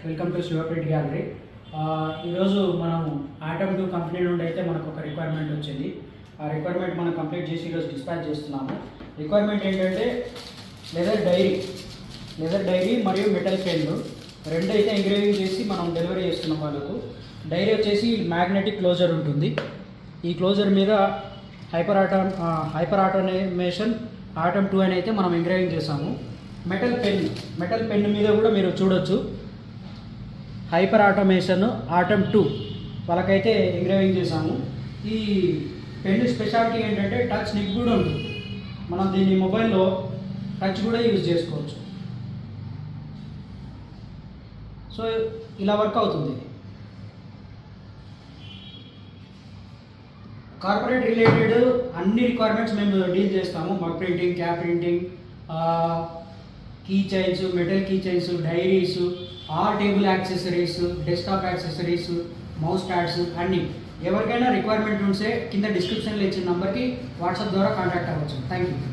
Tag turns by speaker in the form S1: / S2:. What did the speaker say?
S1: Welcome to Shiva print gallery. ఈరోజు మనం atom 2 company నుండి అయితే మనకు ఒక రిక్వైర్మెంట్ వచ్చింది. ఆ రిక్వైర్మెంట్ మనం కంప్లీట్ చేసి ఈరోజు డిస్పాచ్ చేస్తున్నాము. రిక్వైర్మెంట్ ఏంటంటే లెదర్ డైరీ మరియు మెటల్ పెన్ను రెండు అయితే ఎంగ్రేవింగ్ చేసి మనం డెలివరీ చేస్తున్నాం వాళ్ళకు. డైరీ వచ్చేసి మ్యాగ్నెటిక్ క్లోజర్ ఉంటుంది. ఈ క్లోజర్ మీద హైపర్ ఆటోమేషన్ ఆటమ్ 2 అని అయితే మనం ఎంగ్రేవింగ్ చేసాము. మెటల్ పెన్ మీద కూడా మీరు చూడొచ్చు హైపర్ ఆటోమేషన్ ఆటమ్ 2 వాళ్ళకైతే ఎంగ్రేవింగ్ చేసాము. ఈ పెన్ స్పెషాలిటీ ఏంటంటే టచ్ నిక్ కూడా ఉంటుంది. మనం దీన్ని మొబైల్లో టచ్ కూడా యూజ్ చేసుకోవచ్చు. సో ఇలా వర్క్ అవుతుంది. కార్పొరేట్ రిలేటెడ్ అన్ని రిక్వైర్మెంట్స్ మేము డీల్ చేస్తాము. Mug printing, cap printing, key chains, metal key chains, diaries, table accessories, desktop accessories, mouse pads అన్నీ. ఎవరికైనా రిక్వైర్మెంట్ ఉంటే కింద డిస్క్రిప్షన్లో ఇచ్చిన నెంబర్కి వాట్సాప్ ద్వారా కాంటాక్ట్ అవ్వచ్చు. Thank you.